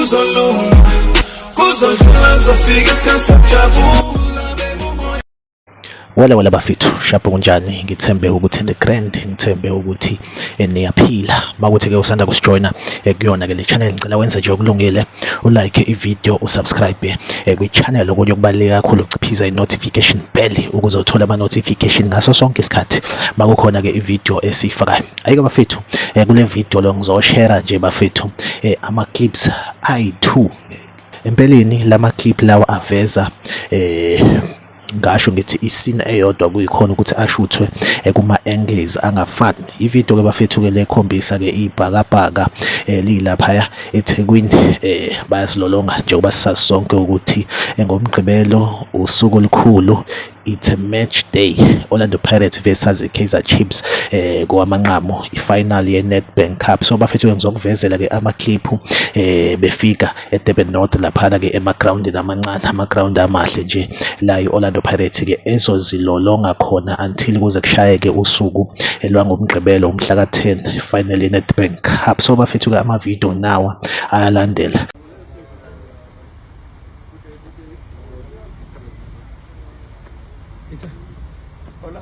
kuzolunga, kuzodlula kuzofika isikhathi sokujabula. Wala bafethu, shapho kunjani? Ngithembe ukuthi the grand, ngithembe ukuthi niyaphila. Makuthi ke usanda kusijoina kuyona ke le channel, ngicela wenze nje okulungile, ulike i-video, usubscribe kwi channel okunye okubaleka kakhulu, uciphiza i-notification bell ukuze uthole ama notification ngaso sonke isikhathi makukhona ke i-video esifakayo. Ayike bafethu, kule video lo ngizoshare nje bafethu ama clips ayi2. Empeleni lama clip lawa aveza ngasho ngithi iscene eyodwa kuyikhona ukuthi ashuthwe kuma angles angafani. Ivideo ke bafethu ke lekhombisa ke ibhakabhaka lilapha eThekwini, bayasilolonga njengoba sisazi sonke ukuthi ngomgqibelo usuku olukhulu, it's a match day. Orlando Pirates versus Kaizer Chiefs kwamanqamo ifinal ye-Nedbank Cup. So bafethu ngizokuvezela ke ama-clip befika eDurban North laphana ke ema-ground amancane, ama-ground amahle nje la i-Orlando Pirates ke ezozilolonga khona until kuze kushayeke usuku lwangomgqibelo umhla ka-10 final ye-Nedbank Cup. So bafethu ke ama-video nawa ayalandela. Hola,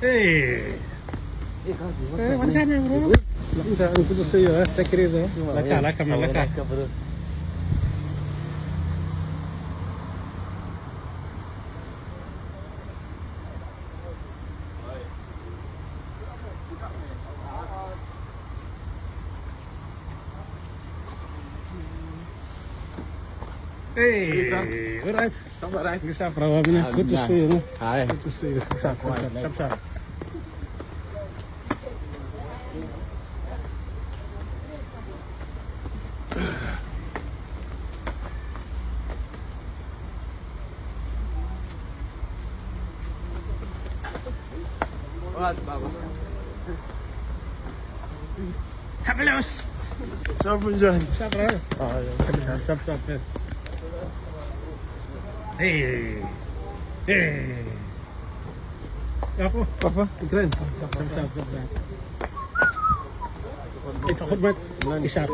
Hey, what's happening, bro? Good to see you. Take it easy. Laka, bro. Hey, all right. Good shot, bro. Good to see you. Hi. Good to see you. Shop. What, Baba? Tabelos. Shop, bro. Oh, yeah. Shop. Hey. Apa? Keren. Siap. Itu hormat. Isap.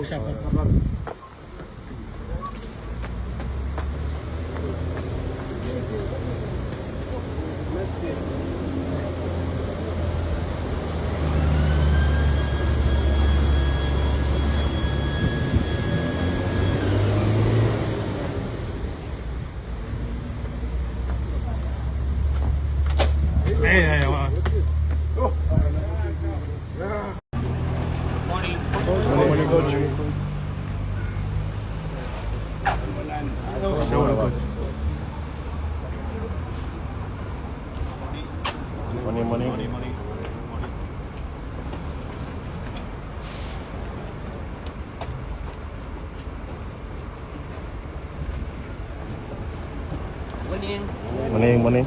Morning, coach. Morning. Morning.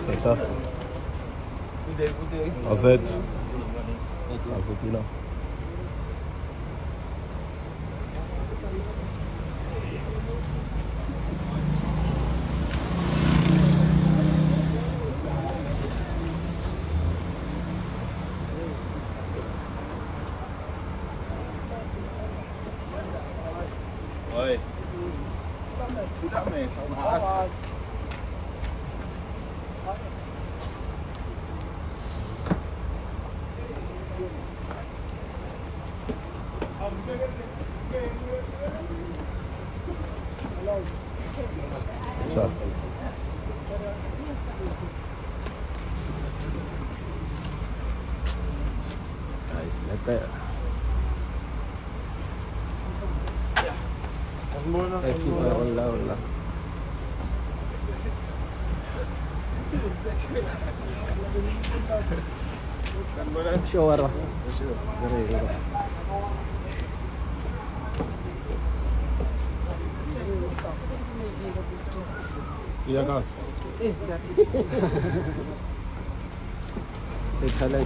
What's up? Good day. How's it? How's it, you know? Oi. Tidak mes, What's up? ngempela. Wala. Sure. Iyakas. Italy.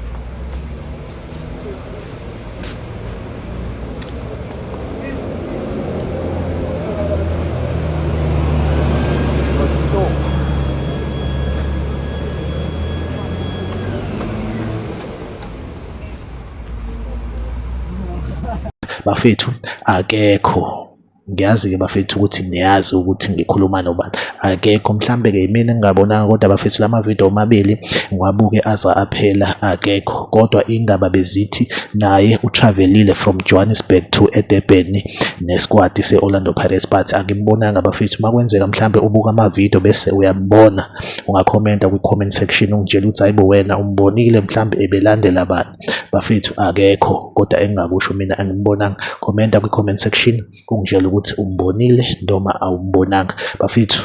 Bafethu akekho, ngiyazi-ke bafethu ukuthi niyazi ukuthi ngikhuluma nobani. Akekho mhlambe-ke mina engingabonanga, kodwa bafethu lamavidiyo omabili ngiwabuke aza aphela, akekho. Kodwa indaba bezithi naye utravelile from Johannesburg to eDurban nesquad se-Orlando Pirates, but angimbonanga bafethu. Uma kwenzeka mhlambe ubuka amavidiyo bese uyambona, ungakhomenta kwi-comment section ungitshela ukuthi hayibo wena umbonile mhlambe ebelandela bani. Bafethu akekho, kodwa engingakusho mina angimbonanga. Khomenta kwi-comment section ungitshela ukuthi umbonile noma awumbonanga. Bafethu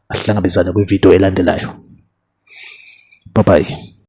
asihlangabezane kwividiyo elandelayo. Bye bye.